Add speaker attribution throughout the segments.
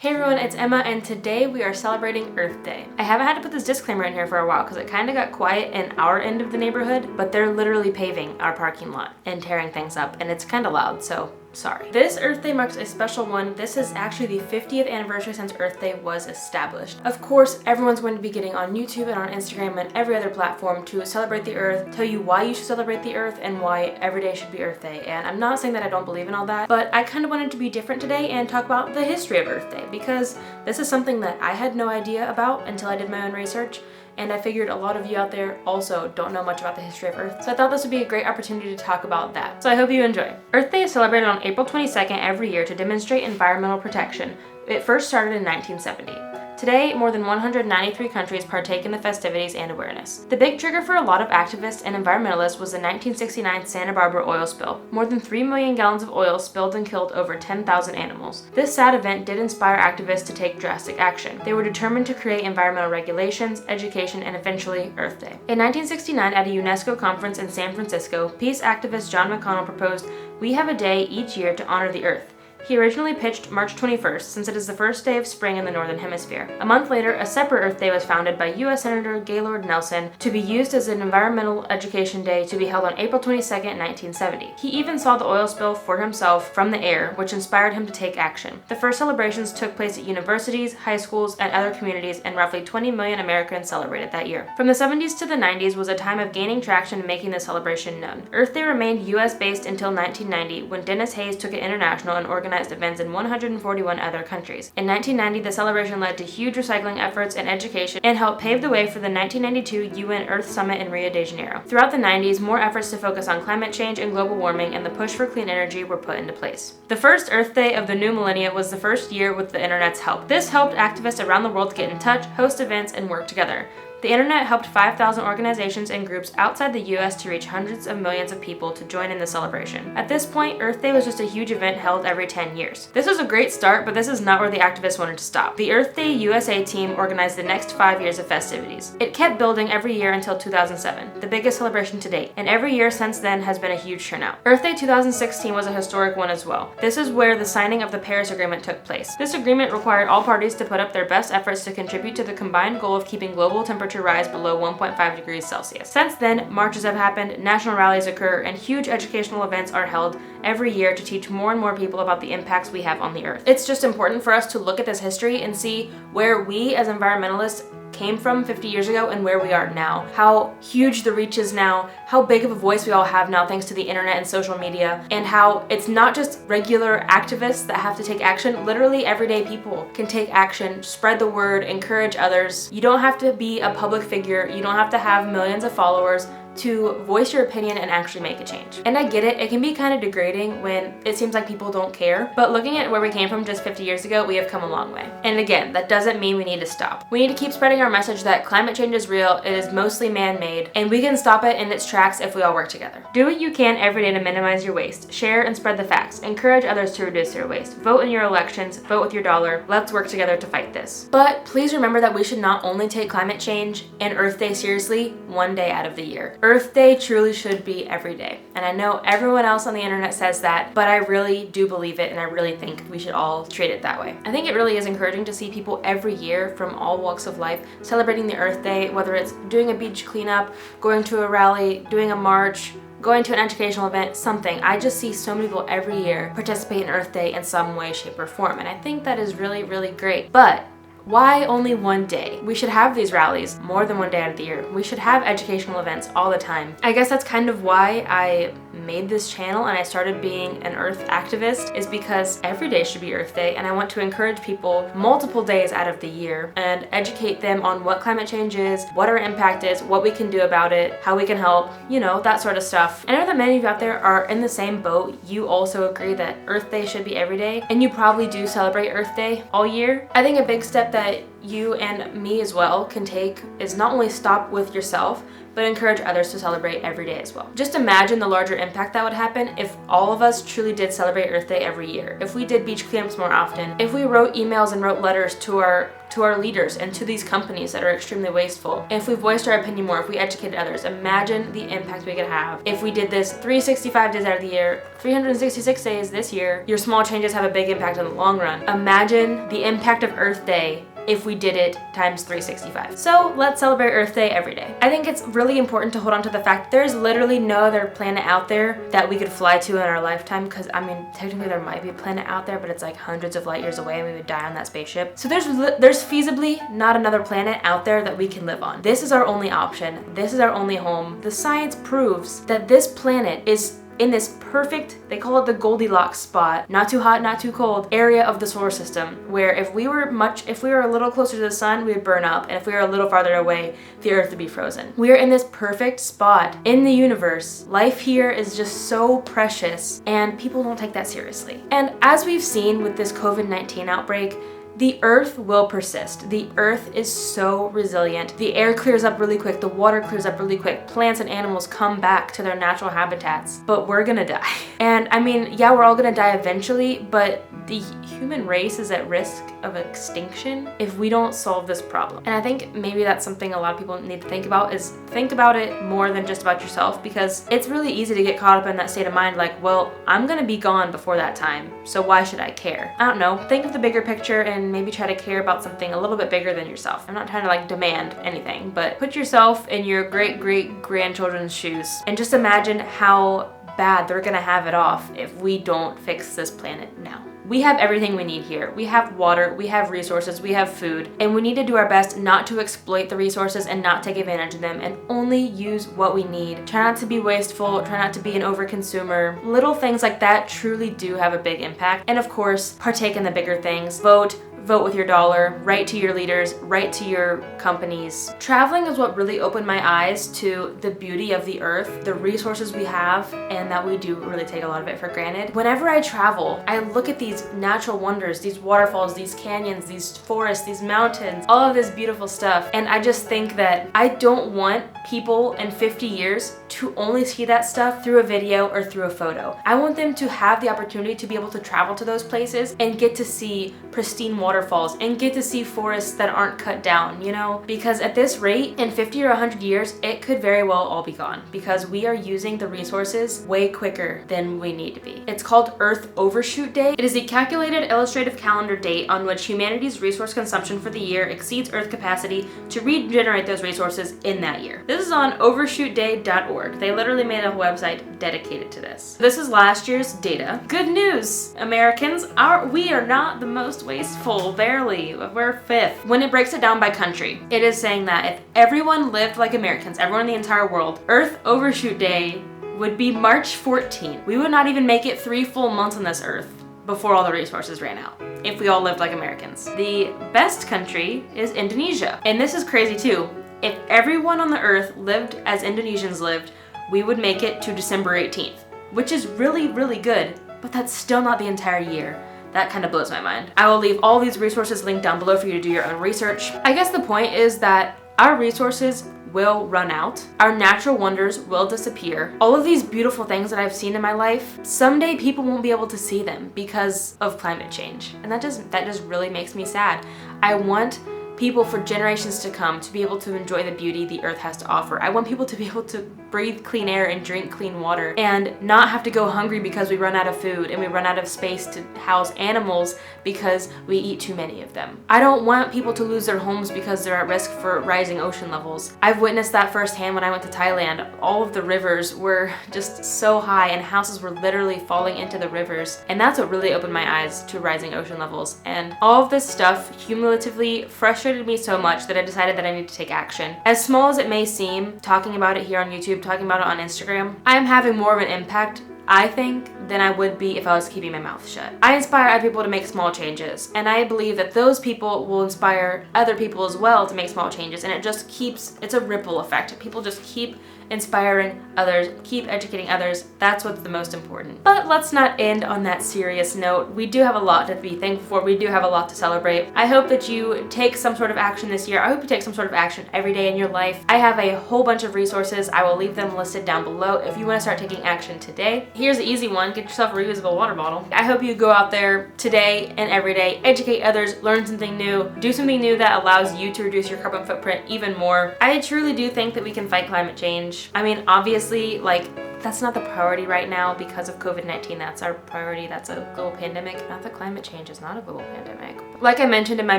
Speaker 1: Hey everyone, it's Emma, and today we are celebrating Earth Day. I haven't had to put this disclaimer in here for a while because it kind of got quiet in our end of the neighborhood, but they're literally paving our parking lot and tearing things up, and it's kind of loud, so sorry. This Earth Day marks a special one. This is actually the 50th anniversary since Earth Day was established. Of course, everyone's going to be getting on YouTube and on Instagram and every other platform to celebrate the Earth, tell you why you should celebrate the Earth and why every day should be Earth Day. And I'm not saying that I don't believe in all that, but I kind of wanted to be different today and talk about the history of Earth Day because this is something that I had no idea about until I did my own research. And I figured a lot of you out there also don't know much about the history of Earth, so I thought this would be a great opportunity to talk about that. So I hope you enjoy. Earth Day is celebrated on April 22nd every year to demonstrate environmental protection. It first started in 1970. Today, more than 193 countries partake in the festivities and awareness. The big trigger for a lot of activists and environmentalists was the 1969 Santa Barbara oil spill. More than 3 million gallons of oil spilled and killed over 10,000 animals. This sad event did inspire activists to take drastic action. They were determined to create environmental regulations, education, and eventually Earth Day. In 1969, at a UNESCO conference in San Francisco, peace activist John McConnell proposed, "We have a day each year to honor the Earth." He originally pitched March 21st, since it is the first day of spring in the Northern Hemisphere. A month later, a separate Earth Day was founded by U.S. Senator Gaylord Nelson to be used as an environmental education day to be held on April 22nd, 1970. He even saw the oil spill for himself from the air, which inspired him to take action. The first celebrations took place at universities, high schools, and other communities, and roughly 20 million Americans celebrated that year. From the 70s to the 90s was a time of gaining traction and making the celebration known. Earth Day remained U.S.-based until 1990, when Dennis Hayes took it international and organized events in 141 other countries. In 1990, the celebration led to huge recycling efforts and education and helped pave the way for the 1992 UN Earth Summit in Rio de Janeiro. Throughout the 90s, more efforts to focus on climate change and global warming and the push for clean energy were put into place. The first Earth Day of the new millennium was the first year with the internet's help. This helped activists around the world get in touch, host events, and work together. The internet helped 5,000 organizations and groups outside the US to reach hundreds of millions of people to join in the celebration. At this point, Earth Day was just a huge event held every 10 years. This was a great start, but this is not where the activists wanted to stop. The Earth Day USA team organized the next 5 years of festivities. It kept building every year until 2007, the biggest celebration to date, and every year since then has been a huge turnout. Earth Day 2016 was a historic one as well. This is where the signing of the Paris Agreement took place. This agreement required all parties to put up their best efforts to contribute to the combined goal of keeping global temperature rise below 1.5 degrees Celsius. Since then, marches have happened, national rallies occur, and huge educational events are held every year to teach more and more people about the impacts we have on the Earth. It's just important for us to look at this history and see where we as environmentalists came from 50 years ago and where we are now. How huge the reach is now, how big of a voice we all have now thanks to the internet and social media, and how it's not just regular activists that have to take action. Literally everyday people can take action, spread the word, encourage others. You don't have to be a public figure, you don't have to have millions of followers to voice your opinion and actually make a change. And I get it, it can be kind of degrading when it seems like people don't care, but looking at where we came from just 50 years ago, we have come a long way. And again, that doesn't mean we need to stop. We need to keep spreading our message that climate change is real, it is mostly man-made, and we can stop it in its tracks if we all work together. Do what you can every day to minimize your waste. Share and spread the facts. Encourage others to reduce their waste. Vote in your elections, vote with your dollar. Let's work together to fight this. But please remember that we should not only take climate change and Earth Day seriously one day out of the year. Earth Day truly should be every day. And I know everyone else on the internet says that, but I really do believe it, and I really think we should all treat it that way. I think it really is encouraging to see people every year from all walks of life celebrating the Earth Day, whether it's doing a beach cleanup, going to a rally, doing a march, going to an educational event, something. I just see so many people every year participate in Earth Day in some way, shape, or form, and I think that is really, really great. But why only one day? We should have these rallies more than one day out of the year. We should have educational events all the time. I guess that's kind of why I made this channel and I started being an Earth activist, is because every day should be Earth Day, and I want to encourage people multiple days out of the year and educate them on what climate change is, what our impact is, what we can do about it, how we can help, you know, that sort of stuff. I know that many of you out there are in the same boat. You also agree that Earth Day should be every day, and you probably do celebrate Earth Day all year. I think a big step that you and me as well can take is not only stop with yourself, but encourage others to celebrate every day as well. Just imagine the larger impact that would happen if all of us truly did celebrate Earth Day every year. If we did beach cleanups more often, if we wrote emails and wrote letters to our to our leaders and to these companies that are extremely wasteful. If we voiced our opinion more, if we educated others, imagine the impact we could have if we did this 365 days out of the year, 366 days this year. Your small changes have a big impact in the long run. Imagine the impact of Earth Day if we did it times 365. So let's celebrate Earth Day every day. I think it's really important to hold on to the fact there's literally no other planet out there that we could fly to in our lifetime, because I mean, technically there might be a planet out there, but it's like hundreds of light years away and we would die on that spaceship. So there's feasibly not another planet out there that we can live on. This is our only option. This is our only home. The science proves that this planet is in this perfect, they call it the Goldilocks spot, not too hot, not too cold, area of the solar system, where if we were a little closer to the sun, we would burn up, and if we were a little farther away, the earth would be frozen. We are in this perfect spot in the universe. Life here is just so precious, and people don't take that seriously. And as we've seen with this COVID-19 outbreak, the earth will persist. The earth is so resilient. The air clears up really quick. The water clears up really quick. Plants and animals come back to their natural habitats, but we're gonna die. And I mean, yeah, we're all gonna die eventually, but the human race is at risk of extinction if we don't solve this problem. And I think maybe that's something a lot of people need to think about, is think about it more than just about yourself, because it's really easy to get caught up in that state of mind like, well, I'm gonna be gone before that time, so why should I care? I don't know. Think of the bigger picture and maybe try to care about something a little bit bigger than yourself. I'm not trying to like demand anything, but put yourself in your great-great-grandchildren's shoes and just imagine how bad they're gonna have it off if we don't fix this planet now. We have everything we need here. We have water, we have resources, we have food, and we need to do our best not to exploit the resources and not take advantage of them, and only use what we need. Try not to be wasteful, try not to be an overconsumer. Little things like that truly do have a big impact. And of course, partake in the bigger things. Vote with your dollar, write to your leaders, write to your companies. Traveling is what really opened my eyes to the beauty of the earth, the resources we have, and that we do really take a lot of it for granted. Whenever I travel, I look at these natural wonders, these waterfalls, these canyons, these forests, these mountains, all of this beautiful stuff, and I just think that I don't want people in 50 years to only see that stuff through a video or through a photo. I want them to have the opportunity to be able to travel to those places and get to see pristine waterfalls and get to see forests that aren't cut down, you know? Because at this rate, in 50 or 100 years, it could very well all be gone, because we are using the resources way quicker than we need to be. It's called Earth Overshoot Day. It is a calculated illustrative calendar date on which humanity's resource consumption for the year exceeds Earth capacity to regenerate those resources in that year. This is on overshootday.org. They literally made a website dedicated to this. This is last year's data. Good news, Americans, we are not the most wasteful, barely. We're fifth. When it breaks it down by country, it is saying that if everyone lived like Americans, everyone in the entire world, Earth Overshoot Day would be March 14th. We would not even make it 3 full months on this earth before all the resources ran out, if we all lived like Americans. The best country is Indonesia. And this is crazy too. If everyone on the earth lived as Indonesians lived, we would make it to December 18th, which is really, really good, but that's still not the entire year. That kind of blows my mind. I will leave all these resources linked down below for you to do your own research. I guess the point is that our resources will run out. Our natural wonders will disappear. All of these beautiful things that I've seen in my life, someday people won't be able to see them because of climate change. And that just really makes me sad. I want people for generations to come to be able to enjoy the beauty the earth has to offer. I want people to be able to breathe clean air and drink clean water and not have to go hungry because we run out of food and we run out of space to house animals because we eat too many of them. I don't want people to lose their homes because they're at risk for rising ocean levels. I've witnessed that firsthand when I went to Thailand. All of the rivers were just so high and houses were literally falling into the rivers. And that's what really opened my eyes to rising ocean levels. And all of this stuff cumulatively frustrated me so much that I decided that I need to take action. As small as it may seem, talking about it here on YouTube, talking about it on Instagram, I'm having more of an impact, I think, than I would be if I was keeping my mouth shut. I inspire other people to make small changes, and I believe that those people will inspire other people as well to make small changes, and it just keeps, it's a ripple effect. People just keep inspiring others, keep educating others. That's what's the most important. But let's not end on that serious note. We do have a lot to be thankful for. We do have a lot to celebrate. I hope that you take some sort of action this year. I hope you take some sort of action every day in your life. I have a whole bunch of resources. I will leave them listed down below if you want to start taking action today. Here's the easy one. Get yourself a reusable water bottle. I hope you go out there today and every day, educate others, learn something new, do something new that allows you to reduce your carbon footprint even more. I truly do think that we can fight climate change. I mean, obviously, like, that's not the priority right now because of COVID-19. That's our priority. That's a global pandemic. Not that climate change is not a global pandemic. Like I mentioned in my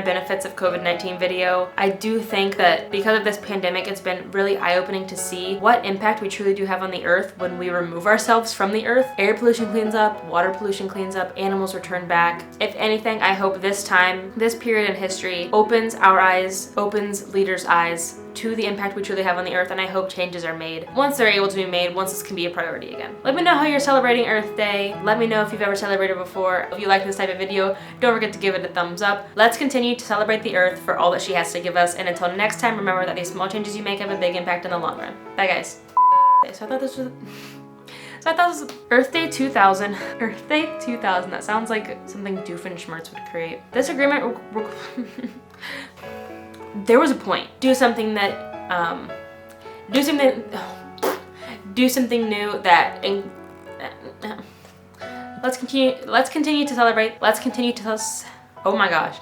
Speaker 1: benefits of COVID-19 video, I do think that because of this pandemic, it's been really eye-opening to see what impact we truly do have on the earth when we remove ourselves from the earth. Air pollution cleans up, water pollution cleans up, animals return back. If anything, I hope this time, this period in history opens our eyes, opens leaders' eyes to the impact we truly have on the earth, and I hope changes are made once they're able to be made, once this can be a priority again. Let me know how you're celebrating Earth Day. Let me know if you've ever celebrated before. If you like this type of video, don't forget to give it a thumbs up. Let's continue to celebrate the earth for all that she has to give us, and until next time, remember that these small changes you make have a big impact in the long run. Bye guys. So I thought this was Earth Day 2000. Earth Day 2000. That sounds like something Doofenshmirtz would create. This agreement there was a point. Do something that, do something new that, let's continue to celebrate. Let's continue to, oh my gosh.